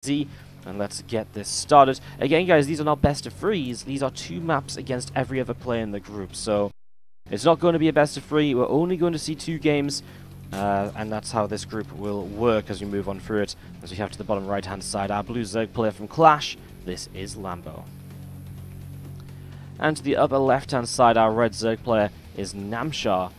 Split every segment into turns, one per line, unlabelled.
ZvZ, and let's get this started. Again, guys, these are not best of threes. These are 2 maps against every other player in the group, so it's not going to be a best of 3. We're only going to see 2 games, and that's how this group will work as we move on through it. As we have to the bottom right-hand side, our blue Zerg player from Clash. This is Lambo. And to the upper left-hand side, our red Zerg player is Namshar.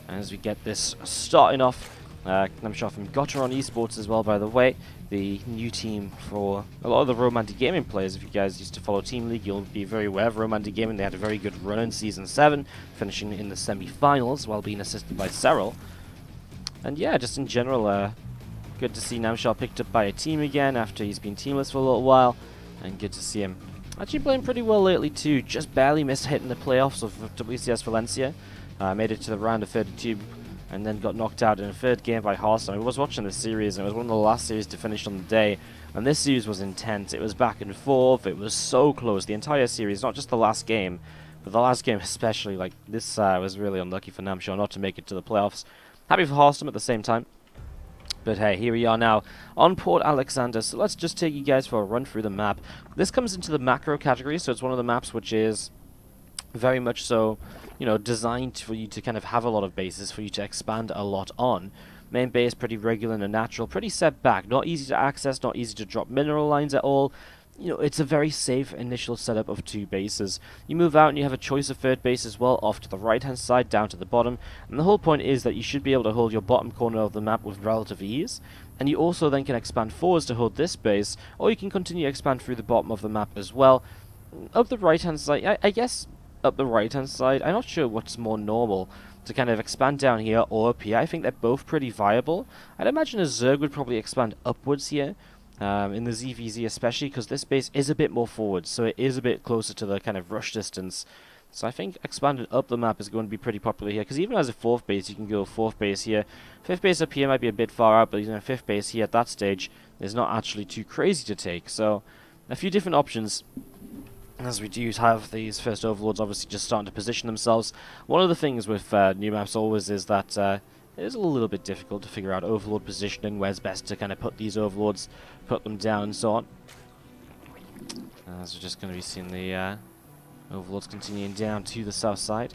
And as we get this starting off, Namshar from Gotteron Esports as well, by the way, the new team for a lot of the Romantic Gaming players. If you guys used to follow Team League, you'll be very aware of Romantic Gaming. They had a very good run in Season 7, finishing in the semi-finals while being assisted by Cyril. And yeah, just in general, good to see Namshar picked up by a team again after he's been teamless for a little while, and good to see him actually playing pretty well lately too. Just barely missed hitting the playoffs of WCS Valencia. Made it to the round of 32 and then got knocked out in a third game by Hearthstone. I was watching this series, and it was one of the last series to finish on the day, and this series was intense. It was back and forth. It was so close. The entire series, not just the last game, but the last game especially. Like, this was really unlucky for Namshar not to make it to the playoffs. Happy for Hearthstone at the same time. But hey, here we are now on Port Alexander, so let's just take you guys for a run through the map. This comes into the macro category, so it's one of the maps which is very much so, you know, designed for you to kind of have a lot of bases, for you to expand a lot on. Main base, pretty regular and natural, pretty set back, not easy to access, not easy to drop mineral lines at all. You know, it's a very safe initial setup of 2 bases. You move out and you have a choice of third base as well, off to the right hand side, down to the bottom, and the whole point is that you should be able to hold your bottom corner of the map with relative ease, and you also then can expand forwards to hold this base, or you can continue to expand through the bottom of the map as well. Up the right hand side, I guess up the right hand side, I'm not sure what's more normal, to kind of expand down here or up here. I think they're both pretty viable. I'd imagine a Zerg would probably expand upwards here, in the ZvZ especially, because this base is a bit more forward, so it is a bit closer to the kind of rush distance. So I think expanding up the map is going to be pretty popular here, because even as a 4th base, you can go 4th base here. 5th base up here might be a bit far out, but you know, 5th base here at that stage is not actually too crazy to take. So a few different options, as we do have these first overlords obviously just starting to position themselves. One of the things with new maps always is that it is a little bit difficult to figure out overlord positioning, where's best to kind of put these overlords, put them down and so on. As we're just going to be seeing the overlords continuing down to the south side.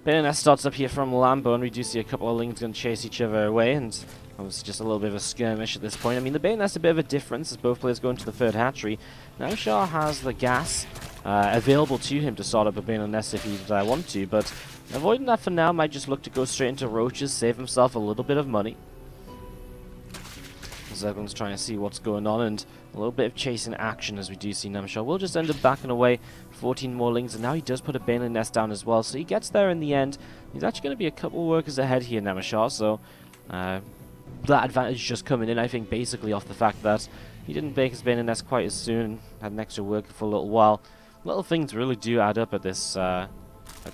Bayonet starts up here from Lambo, and we do see a couple of Lings going to chase each other away, and obviously just a little bit of a skirmish at this point. I mean, the Bayonet's a bit of a difference as both players go into the 3rd hatchery. Namshar has the gas available to him to start up a Bayonet nest if he'd want to, but avoiding that for now, might just look to go straight into roaches, save himself a little bit of money. Zergling's trying to see what's going on, and a little bit of chasing action as we do see Namshar. We'll just end up backing away 14 more Lings, and now he does put a Bayonet nest down as well, so he gets there in the end. He's actually going to be a couple workers ahead here, Namshar, so that advantage just coming in, I think, basically off the fact that he didn't bake his Bayonet nest quite as soon, had an extra worker for a little while. Little things really do add up at this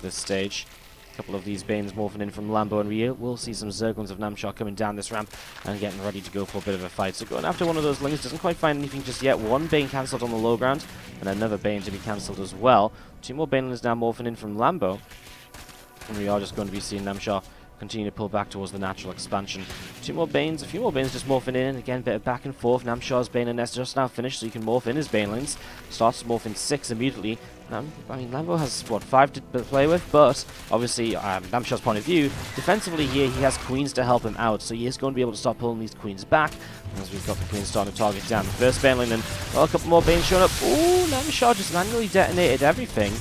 stage. A couple of these Banes morphing in from Lambo, and we will see some Zerglings of Namshar coming down this ramp and getting ready to go for a bit of a fight. So going after one of those Lings, doesn't quite find anything just yet. One Bane cancelled on the low ground, and another Bane to be cancelled as well. 2 more Banelings now morphing in from Lambo, and we are just going to be seeing Namshar continue to pull back towards the natural expansion. 2 more Banes, a few more Banes just morphing in, again, bit of back and forth. Namshar's Bane nest just now finished, so you can morph in his Banelings. Starts to morph in 6 immediately. I mean, Lambo has, what, 5 to play with, but obviously, Namshar's point of view, defensively here, he has Queens to help him out, so he is going to be able to start pulling these Queens back, as we've got the Queens starting to target down the first Baneling, and well, a couple more Banes showing up. Ooh, Namshar just manually detonated everything.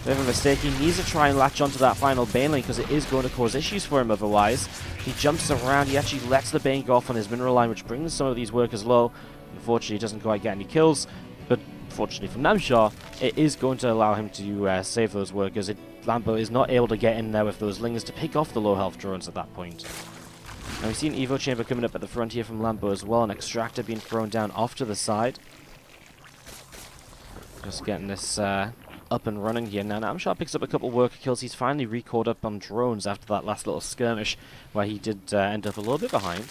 Bit of a mistake. He needs to try and latch onto that final Baneling, because it is going to cause issues for him otherwise. He jumps around, he actually lets the Bane go off on his mineral line, which brings some of these workers low. Unfortunately, he doesn't quite get any kills, but fortunately for Namshar, it is going to allow him to save those workers. Lambo is not able to get in there with those Lings to pick off the low health drones at that point. Now we've seen Evo Chamber coming up at the front here from Lambo as well, an Extractor being thrown down off to the side. Just getting this up and running here. Now Namshar picks up a couple worker kills. He's finally recalled up on drones after that last little skirmish where he did end up a little bit behind.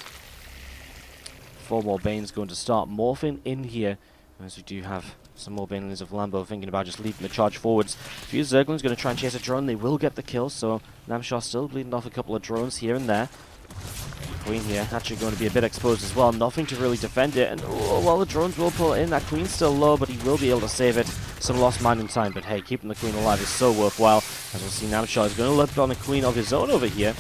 4 more Banes going to start morphing in here, as we do have some more Banelings of Lambo thinking about just leading the charge forwards. A few Zerglings going to try and chase a drone. They will get the kill, so Namshar still bleeding off a couple of drones here and there. Queen here actually going to be a bit exposed as well. Nothing to really defend it. And well, the drones will pull it in. That Queen's still low, but he will be able to save it. Some lost mining time, but hey, keeping the Queen alive is so worthwhile. As we'll see, Namshar is going to look on a Queen of his own over here.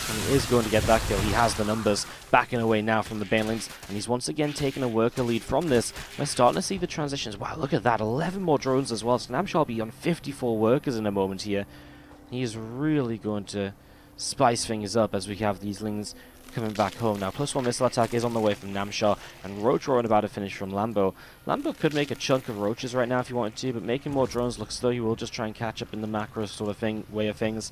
And he is going to get that kill. He has the numbers backing away now from the Banelings, and he's once again taking a worker lead from this. We're starting to see the transitions. Wow, look at that. 11 more drones as well. So Namshar will be on 54 workers in a moment here. He is really going to spice things up as we have these Lings coming back home. Now, +1 missile attack is on the way from Namshar, and Roach roaring about a finish from Lambo. Lambo could make a chunk of Roaches right now if he wanted to, but making more drones looks as though he will just try and catch up in the macro sort of way of things.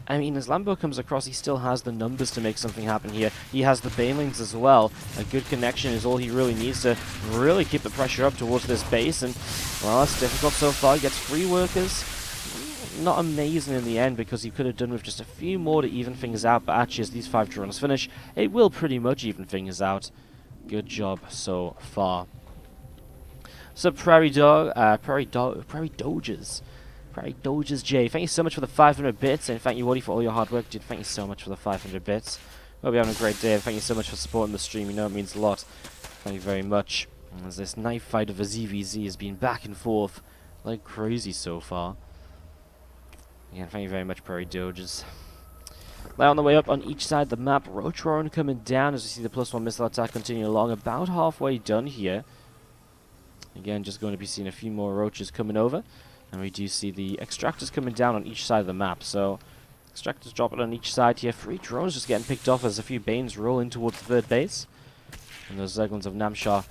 I mean, as Lambo comes across, he still has the numbers to make something happen here. He has the Banelings as well. A good connection is all he really needs to really keep the pressure up towards this base. And, well, that's difficult so far. He gets 3 workers. Not amazing in the end, because he could have done with just a few more to even things out. But actually, as these 5 drones finish, it will pretty much even things out. Good job so far. So, Prairie Doges. Right, Doges J, thank you so much for the 500 bits, and thank you, Wardy, for all your hard work, dude. Thank you so much for the 500 bits. Hope you're having a great day, and thank you so much for supporting the stream. You know it means a lot. Thank you very much. As this knife fight of a ZvZ has been back and forth like crazy so far. Again, thank you very much, Prairie Doges. Now on the way up on each side of the map, Roach roaring coming down as we see the +1 missile attack continue along. About halfway done here. Again, just going to be seeing a few more Roaches coming over. And we do see the extractors coming down on each side of the map. So, extractors dropping on each side here. 3 drones just getting picked off as a few Banes roll in towards the 3rd base. And those Zerglings of Namshar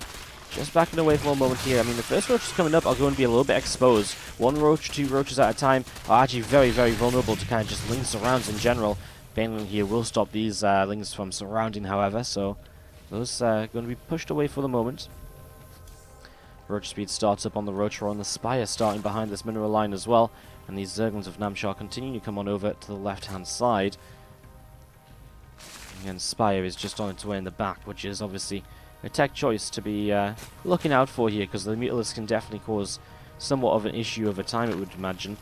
just backing away for a moment here. I mean, the first Roaches coming up are going to be a little bit exposed. 1 Roach, 2 Roaches at a time are actually very, very vulnerable to kind of just Ling surrounds in general. Baneling here will stop these Lings from surrounding, however. So, those are going to be pushed away for the moment. Roach speed starts up on the Roach Roar, and the Spire starting behind this mineral line as well. And these Zerglings of Namshar continue to come on over to the left-hand side. And Spire is just on its way in the back, which is obviously a tech choice to be looking out for here, because the Mutalisks can definitely cause somewhat of an issue over time, it would imagine.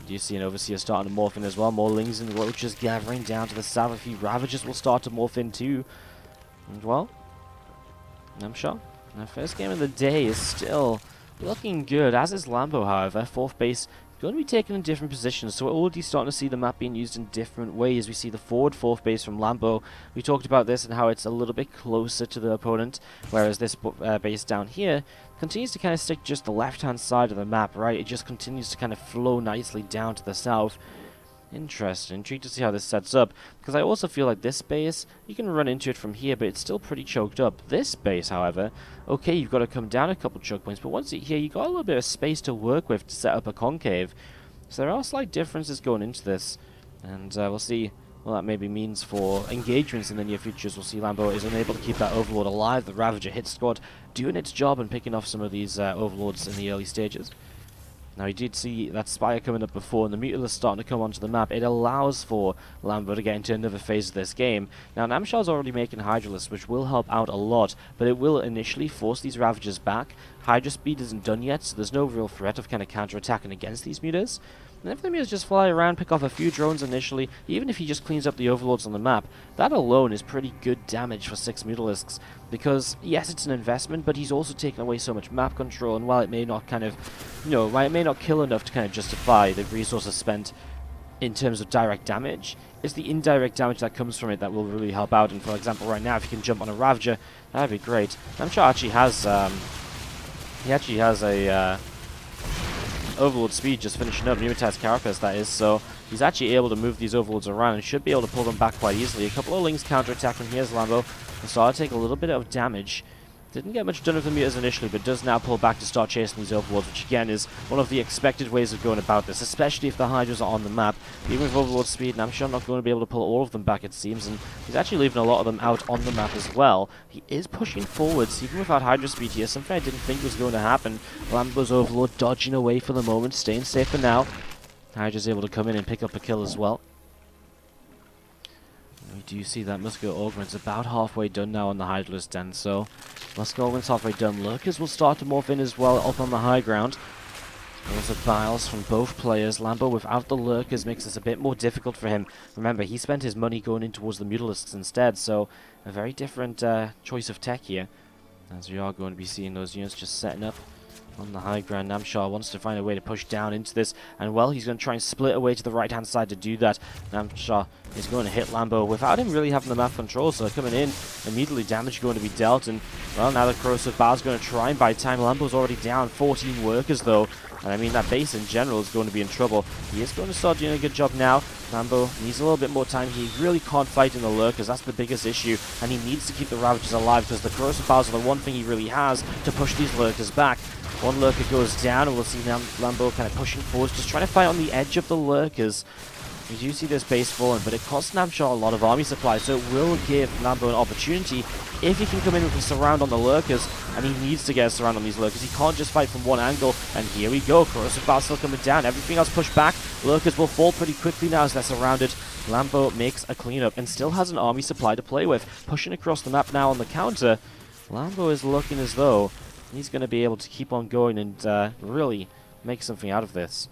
You see an Overseer starting to morph in as well. More Lings and Roaches gathering down to the south. A few Ravagers will start to morph in too. And well, Namshar. Our first game of the day is still looking good, as is Lambo, however. 4th base going to be taken in different positions, so we're already starting to see the map being used in different ways. We see the forward 4th base from Lambo. We talked about this and how it's a little bit closer to the opponent, whereas this base down here continues to kind of stick just the left-hand side of the map, right? It just continues to kind of flow nicely down to the south. Interesting. Intrigued to see how this sets up, because I also feel like this base, you can run into it from here, but it's still pretty choked up. This base, however, okay, you've got to come down a couple choke points, but once you're here, you've got a little bit of space to work with to set up a concave. So there are slight differences going into this, and we'll see what that maybe means for engagements in the near future. We'll see Lambo is unable to keep that Overlord alive. The Ravager hit squad doing its job and picking off some of these Overlords in the early stages. Now, you did see that Spire coming up before, and the Mutalisks starting to come onto the map. It allows for Lambo to get into another phase of this game. Now, Namshar's already making Hydralisks, which will help out a lot, but it will initially force these Ravagers back. Hydra speed isn't done yet, so there's no real threat of kind of counter-attacking against these Mutas. And if the Mutas just fly around, pick off a few drones initially, even if he just cleans up the Overlords on the map, that alone is pretty good damage for 6 Mutalisks. Because, yes, it's an investment, but he's also taken away so much map control, and while it may not kind of, while it may not kill enough to kind of justify the resources spent in terms of direct damage, it's the indirect damage that comes from it that will really help out. And for example, right now, if you can jump on a Ravager, that'd be great. Namshar actually has, a Overlord speed just finishing up, Pneumatized Carapace that is, so he's actually able to move these Overlords around and should be able to pull them back quite easily. A couple of Lings counter-attack from here's Lambo, and started to take a little bit of damage. Didn't get much done with the Mutas initially, but does now pull back to start chasing these Overlords, which again is one of the expected ways of going about this, especially if the Hydras are on the map. Even with Overlord speed, Namshar not going to be able to pull all of them back, it seems, and he's actually leaving a lot of them out on the map as well. He is pushing forwards, even without Hydra speed here, something I didn't think was going to happen. Lambo's Overlord dodging away for the moment, staying safe for now. Hydra's able to come in and pick up a kill as well. We do see that Muscular Augment's about halfway done now on the Hydralist den, so Muscular Augment's halfway done. Lurkers will start to morph in as well up on the high ground. Lots of biles from both players. Lambo without the lurkers makes this a bit more difficult for him. Remember, he spent his money going in towards the mutalisks instead, so a very different choice of tech here. As we are going to be seeing those units just setting up on the high ground. Namshar wants to find a way to push down into this, and well, he's going to try and split away to the right hand side to do that. Namshar is going to hit Lambo without him really having the map control, so coming in, immediately damage going to be dealt, and well, now the corrosive bar is going to try and buy time. Lambo's already down 14 workers though, and I mean that base in general is going to be in trouble. He is going to start doing a good job now. Lambo needs a little bit more time. He really can't fight in the lurkers, that's the biggest issue, and he needs to keep the Ravagers alive because the corrosive bars are the one thing he really has to push these lurkers back. One lurker goes down, and we'll see now Lambo kind of pushing forwards, just trying to fight on the edge of the lurkers. We do see this base falling, but it costs Namshar a lot of army supply, so it will give Lambo an opportunity if he can come in with a surround on the lurkers, and he needs to get a surround on these lurkers. He can't just fight from one angle, and here we go. Corrosive bar still coming down. Everything else pushed back. Lurkers will fall pretty quickly now as they're surrounded. Lambo makes a cleanup and still has an army supply to play with. Pushing across the map now on the counter. Lambo is looking as though he's going to be able to keep on going and really make something out of this.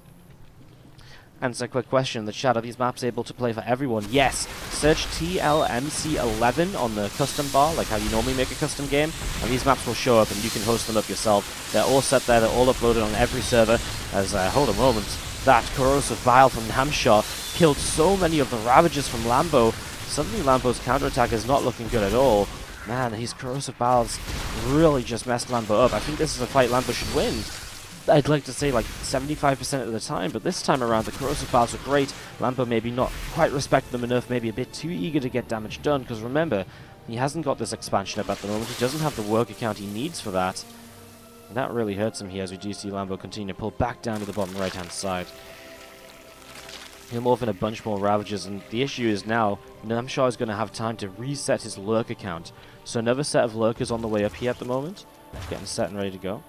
And it's a quick question in the chat, are these maps able to play for everyone? Yes! Search TLMC11 on the custom bar, like how you normally make a custom game, and these maps will show up and you can host them up yourself. They're all set there, they're all uploaded on every server, as, hold a moment, that corrosive bile from Namshar killed so many of the Ravagers from Lambo. Suddenly Lambo's counterattack is not looking good at all. Man, these corrosive biles really just messed Lambo up. I think this is a fight Lambo should win. I'd like to say like 75% of the time, but this time around the corrosive biles are great. Lambo maybe not quite respect them enough, maybe a bit too eager to get damage done, because remember, he hasn't got this expansion up at the moment. He doesn't have the worker count he needs for that. And that really hurts him here, as we do see Lambo continue to pull back down to the bottom right hand side. He'll morph in a bunch more Ravagers, and the issue is now Namshar is going to have time to reset his lurker count. So another set of lurkers on the way up here at the moment. Getting set and ready to go.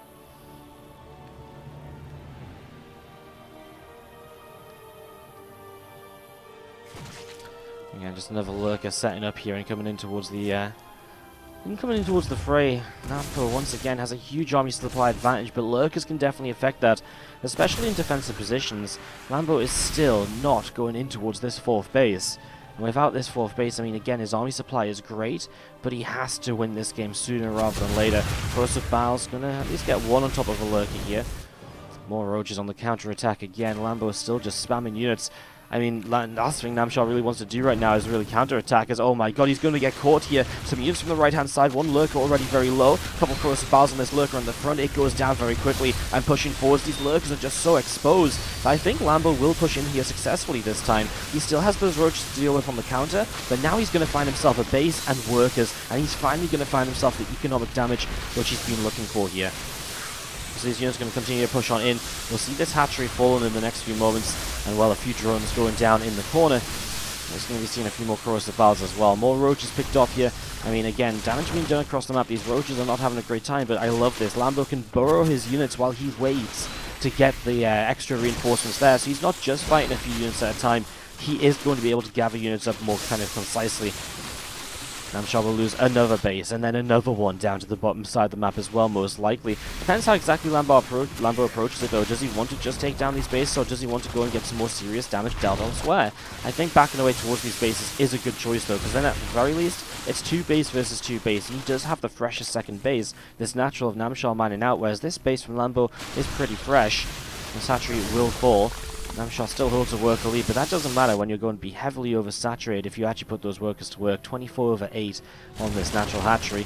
Again, just another lurker setting up here and coming in towards the fray. Lambo once again has a huge army supply advantage, but lurkers can definitely affect that, especially in defensive positions. Lambo is still not going in towards this fourth base. And without this fourth base, I mean, again, his army supply is great, but he has to win this game sooner rather than later. Corrosive bile's going to at least get one on top of a lurker here. More roaches on the counter-attack again. Lambo is still just spamming units. I mean, last thing Namshar really wants to do right now is really counter-attack. As, oh my god, he's going to get caught here. Some units from the right-hand side. One lurker already very low. A couple of corrosive biles on this lurker on the front. It goes down very quickly. And pushing forwards, these lurkers are just so exposed. But I think Lambo will push in here successfully this time. He still has those roaches to deal with on the counter, but now he's going to find himself a base and workers. And he's finally going to find himself the economic damage which he's been looking for here. So these units are going to continue to push on in. We'll see this hatchery falling in the next few moments, and well, a few drones going down in the corner. There's going to be seeing a few more corrosive biles as well. More roaches picked off here. I mean, again, damage being done across the map. These roaches are not having a great time, but I love this. Lambo can burrow his units while he waits to get the extra reinforcements there. So he's not just fighting a few units at a time. He is going to be able to gather units up more kind of concisely. Namshar will lose another base, and then another one down to the bottom side of the map as well, most likely. Depends how exactly Lambo approaches it, though. Does he want to just take down these bases, or does he want to go and get some more serious damage dealt elsewhere? I think backing away towards these bases is a good choice, though, because then at the very least, it's 2 base versus 2 base, and he does have the freshest second base. This natural of Namshar mining out, whereas this base from Lambo is pretty fresh. This hatchery will fall. Namshar still holds a worker lead, but that doesn't matter when you're going to be heavily oversaturated if you actually put those workers to work. 24/8 on this natural hatchery.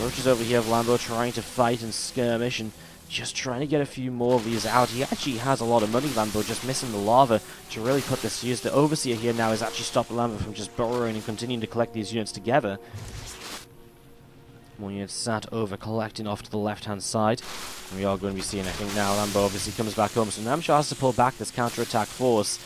Roaches over here of Lambo trying to fight and skirmish and just trying to get a few more of these out. He actually has a lot of money, Lambo, just missing the lava to really put this to use. The Overseer here now has actually stopped Lambo from just burrowing and continuing to collect these units together. More units sat over, collecting off to the left-hand side. And we are going to be seeing, I think now, Lambo obviously comes back home. So Namshar has to pull back this counter-attack force.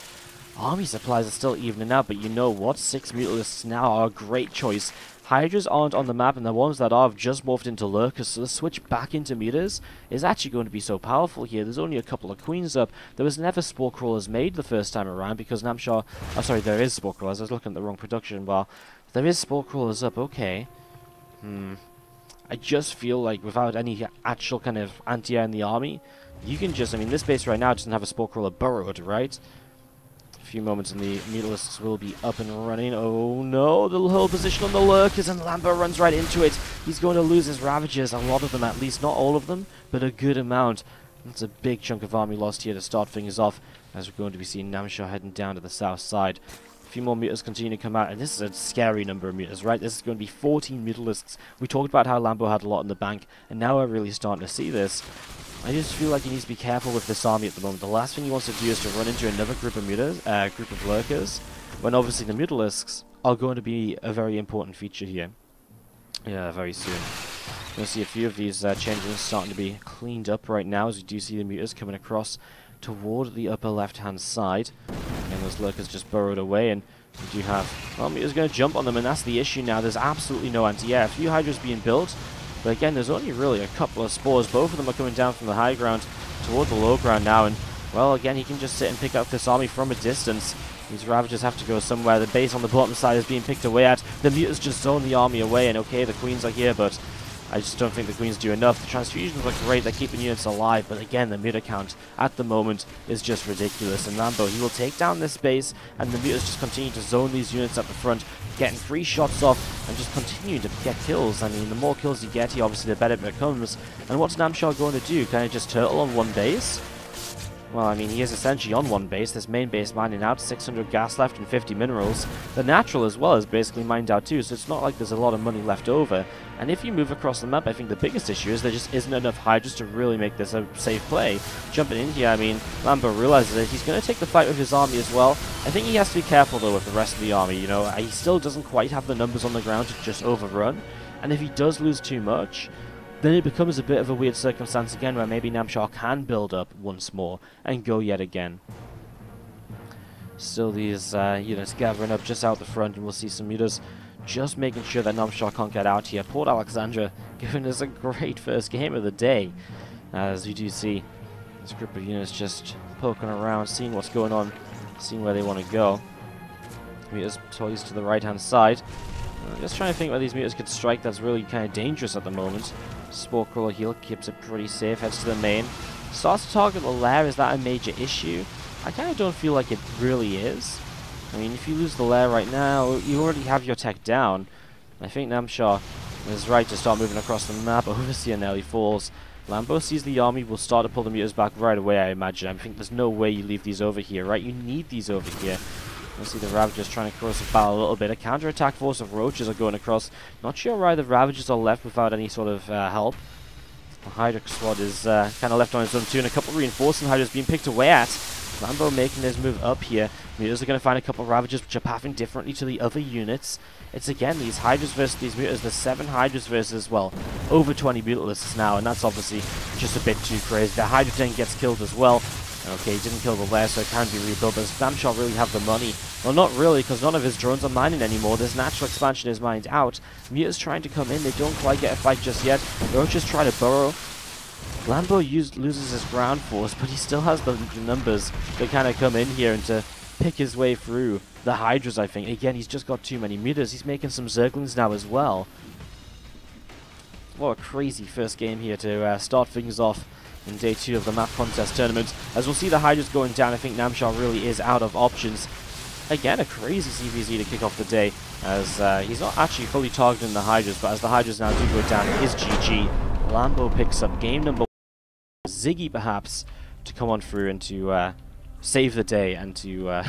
Army supplies are still evening out, but you know what? 6 Mutalisks now are a great choice. Hydras aren't on the map, and the ones that are have just morphed into lurkers, so the switch back into meters is actually going to be so powerful here. There's only a couple of queens up. There was never spore crawlers made the first time around, because Namshar... Oh, sorry, there is spore crawlers. I was looking at the wrong production bar. There is spore crawlers up, okay. I just feel like without any actual kind of anti-air in the army, you can just, I mean, this base right now doesn't have a Spore Crawler burrowed, right? A few moments and the Mutalisks will be up and running. Oh no, the whole position on the Lurkers, and Lambo runs right into it. He's going to lose his Ravagers, a lot of them at least, not all of them, but a good amount. That's a big chunk of army lost here to start things off, as we're going to be seeing Namshar heading down to the south side. A few more Mutas continue to come out, and this is a scary number of Mutas, right? This is going to be 14 Mutalisks. We talked about how Lambo had a lot in the bank, and now we're really starting to see this. I just feel like he needs to be careful with this army at the moment. The last thing he wants to do is to run into another group of group of Lurkers, when obviously the Mutalisks are going to be a very important feature here. Yeah, very soon. You'll see a few of these changes starting to be cleaned up right now, as we do see the Mutas coming across toward the upper left-hand side. And those Lurkers just burrowed away, and we do have... Well, Muta's going to jump on them, and that's the issue now. There's absolutely no anti-air. A few Hydras being built, but again, there's only really a couple of spores. Both of them are coming down from the high ground toward the low ground now, and, well, again, he can just sit and pick up this army from a distance. These Ravagers have to go somewhere. The base on the bottom side is being picked away at. The Mutas just zone the army away, and okay, the Queens are here, but I just don't think the Queens do enough. The transfusions look great, they're keeping units alive, but again, the Muta count at the moment is just ridiculous. And Lambo, he will take down this base, and the Mutas just continue to zone these units at the front, getting 3 shots off, and just continue to get kills. I mean, the more kills you get here, obviously the better it becomes. And what's Namshar going to do? Can I just turtle on one base? Well, I mean, he is essentially on one base. This main base mining out, 600 gas left and 50 minerals. The natural as well is basically mined out too, so it's not like there's a lot of money left over. And if you move across the map, I think the biggest issue is there just isn't enough Hydras to really make this a safe play. Jumping in here, I mean, Lambo realizes that he's going to take the fight with his army as well. I think he has to be careful though with the rest of the army, you know. He still doesn't quite have the numbers on the ground to just overrun. And if he does lose too much, then it becomes a bit of a weird circumstance again, where maybe Namshar can build up once more and go yet again. Still these units gathering up just out the front, and we'll see some Mutas just making sure that Namshar can't get out here. Port Alexandra giving us a great first game of the day, as you do see this group of units just poking around, seeing what's going on, seeing where they want to go. Mutas toys to the right hand side. Just trying to think where these Mutas could strike that's really kind of dangerous at the moment. Spore Crawler heal keeps it pretty safe, heads to the main. Starts to target the lair. Is that a major issue? I kind of don't feel like it really is. I mean, if you lose the lair right now, you already have your tech down. I think Namshar is right to start moving across the map. Overseer nearly falls. Lambo sees the army, will start to pull the Mutas back right away, I imagine. I think there's no way you leave these over here, right? You need these over here. You'll see the Ravagers trying to cross the battle a little bit. A counter-attack force of Roaches are going across. Not sure why the Ravagers are left without any sort of help. The Hydra squad is kind of left on its own too, and a couple of reinforcing Hydras being picked away at. Lambo making his move up here. Mutas are going to find a couple of Ravagers which are pathing differently to the other units. It's again these Hydras versus these Mutas. There's 7 Hydras versus, well, over 20 Mutalisks now, and that's obviously just a bit too crazy. The Hydra then gets killed as well. Okay, he didn't kill the lair, so it can be rebuilt. Does Namshar really have the money? Well, not really, because none of his drones are mining anymore. This natural expansion is mined out. Muta's trying to come in. They don't quite get a fight just yet. Roaches try to burrow. Lambo loses his ground force, but he still has the numbers to kind of come in here and to pick his way through the Hydras, I think. Again, he's just got too many Mutas. He's making some Zerglings now as well. What a crazy first game here to start things off in day 2 of the map contest tournament. As we'll see the Hydras going down, I think Namshar really is out of options. Again, a crazy ZvZ to kick off the day, as he's not actually fully targeting the Hydras, but as the Hydras now do go down, it is GG. Lambo picks up game number 1. Ziggy, perhaps, to come on through and to save the day and to,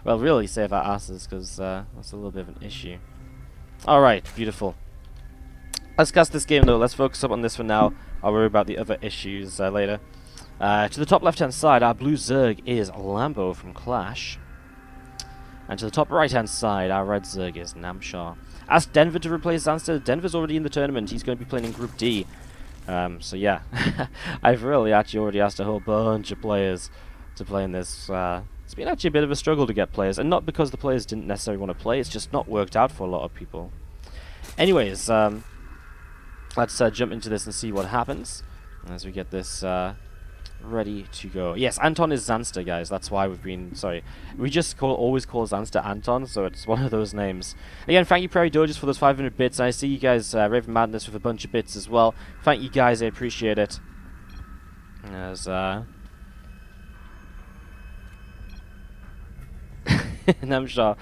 well, really save our asses, because that's a little bit of an issue. Alright, beautiful. Let's cast this game, though. Let's focus up on this for now. I'll worry about the other issues later. To the top left-hand side, our blue Zerg is Lambo from Clash. And to the top right-hand side, our red Zerg is Namshar. Ask Denver to replace Zanster. Denver's already in the tournament. He's going to be playing in Group D. So yeah, I've really actually already asked a whole bunch of players to play in this. It's been actually a bit of a struggle to get players, and not because the players didn't necessarily want to play, it's just not worked out for a lot of people. Anyways, let's jump into this and see what happens as we get this ready to go. Yes, Anton is Zanster, guys. That's why we've been... Sorry. We just always call Zanster Anton, so it's one of those names. Again, thank you, Prairie Doges, for those 500 bits. I see you guys, Raven Madness, with a bunch of bits as well. Thank you, guys. I appreciate it. As Namshar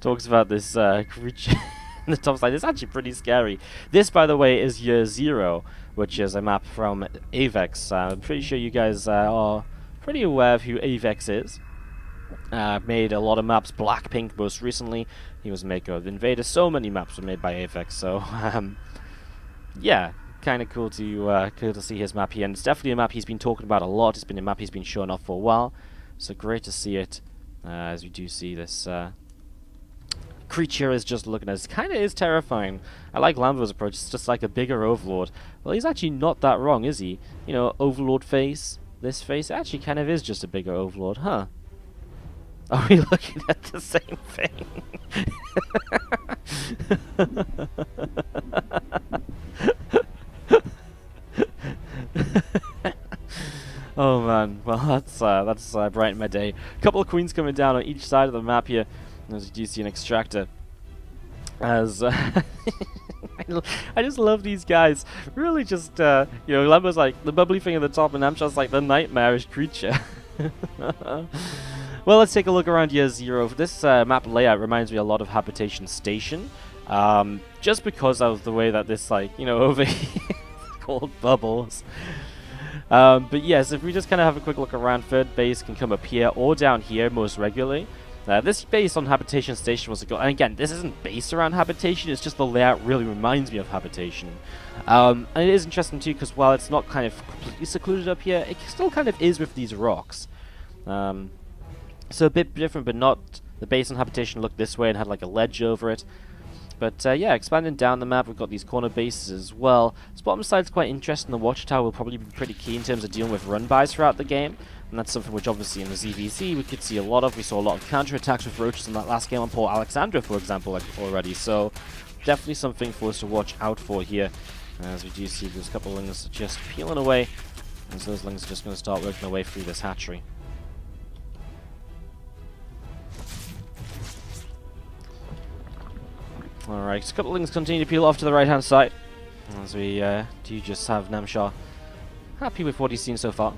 talks about this creature in the top side. It's actually pretty scary. This, by the way, is Year Zero, which is a map from Avex. I'm pretty sure you guys are pretty aware of who Avex is. Made a lot of maps, Blackpink most recently. He was a maker of Invader. So many maps were made by Avex, so yeah, kind of cool to see his map here. And it's definitely a map he's been talking about a lot. It's been a map he's been showing off for a while, so great to see it. As we do see this creature is just looking at us. Kind of is terrifying. I like Lambo's approach. It's just like a bigger Overlord. Well, he's actually not that wrong, is he? You know, Overlord face, this face, it actually kind of is just a bigger Overlord, huh? Are we looking at the same thing? Oh man, well that's brightened my day. A couple of queens coming down on each side of the map here, as you do see an extractor. As I just love these guys. Really, just you know, Lambo's like the bubbly thing at the top, and Namshar's like the nightmarish creature. Well, let's take a look around Year Zero. This map layout reminds me a lot of Habitation Station, just because of the way that this, like, you know, over here called bubbles. But yes, if we just kind of have a quick look around, third base can come up here or down here most regularly. This base on Habitation Station was a goal, and again, this isn't based around Habitation, it's just the layout really reminds me of Habitation. And it is interesting too, because while it's not kind of completely secluded up here, it still kind of is with these rocks. So a bit different, but not the base on Habitation looked this way and had like a ledge over it. But yeah, expanding down the map, we've got these corner bases as well. This bottom side's quite interesting. The watchtower will probably be pretty key in terms of dealing with run-bys throughout the game. And that's something which obviously in the ZvZ we could see a lot of. We saw a lot of counter-attacks with roaches in that last game on Port Alexandra, for example, already. So definitely something for us to watch out for here. As we do see there's a couple of lings just peeling away. And so those lings are just going to start working their way through this hatchery. Alright, a couple of things continue to peel off to the right hand side, as we do just have Namshar happy with what he's seen so far.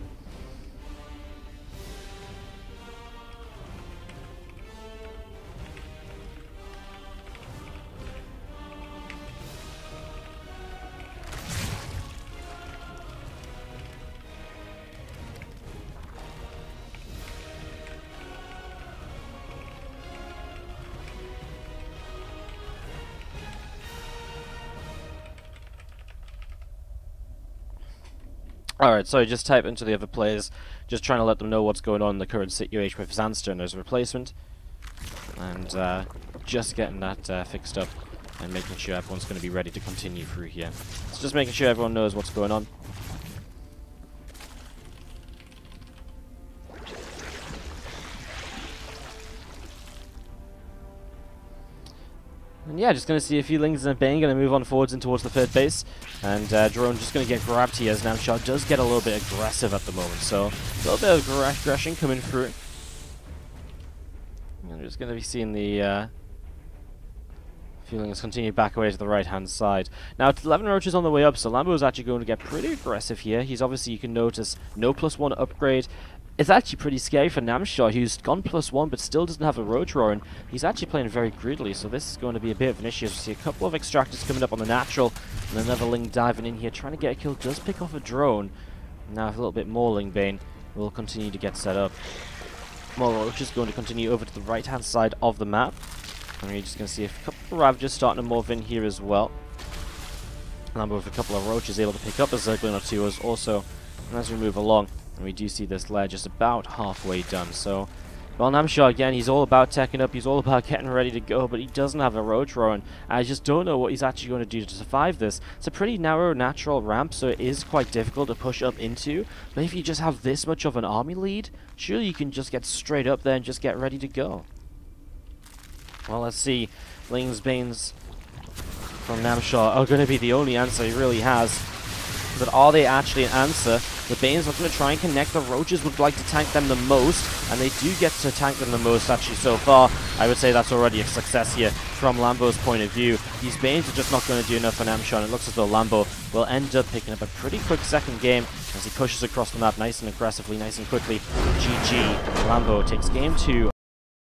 Alright, so just type into the other players, just trying to let them know what's going on in the current situation with Zanster as a replacement. And just getting that fixed up and making sure everyone's going to be ready to continue through here. So just making sure everyone knows what's going on. And yeah, just going to see a few lings and a bang, going to move on forwards and towards the third base. And Drone just going to get grabbed here as Namshar does get a little bit aggressive at the moment. So a little bit of aggression coming through. And we're just going to be seeing the feelings continue back away to the right hand side. Now 11 roaches on the way up, so Lambo is actually going to get pretty aggressive here. He's obviously, you can notice, no +1 upgrade. It's actually pretty scary for Namshar, who's gone +1 but still doesn't have a roach roar, and he's actually playing very greedily, so this is going to be a bit of an issue. As we see a couple of extractors coming up on the natural, and another ling diving in here, trying to get a kill, does pick off a drone. Now a little bit more ling bane will continue to get set up. More roaches going to continue over to the right hand side of the map, and we're just going to see a couple of Ravagers starting to move in here as well. Lambo with a couple of roaches able to pick up a Zerglin or two also, and as we move along, and we do see this layer just about halfway done. So, well, Namshar again, he's all about teching up, he's all about getting ready to go, but he doesn't have a roach roar, and I just don't know what he's actually going to do to survive this. It's a pretty narrow natural ramp, so it is quite difficult to push up into, but if you just have this much of an army lead, surely you can just get straight up there and just get ready to go. Well, let's see. Lings Banes from Namshar are going to be the only answer he really has, but are they actually an answer? The Banes are going to try and connect. The Roaches would like to tank them the most, and they do get to tank them the most actually so far. I would say that's already a success here from Lambo's point of view. These Banes are just not going to do enough for Namshar, and it looks as though Lambo will end up picking up a pretty quick second game as he pushes across the map nice and aggressively, nice and quickly. GG. Lambo takes game 2.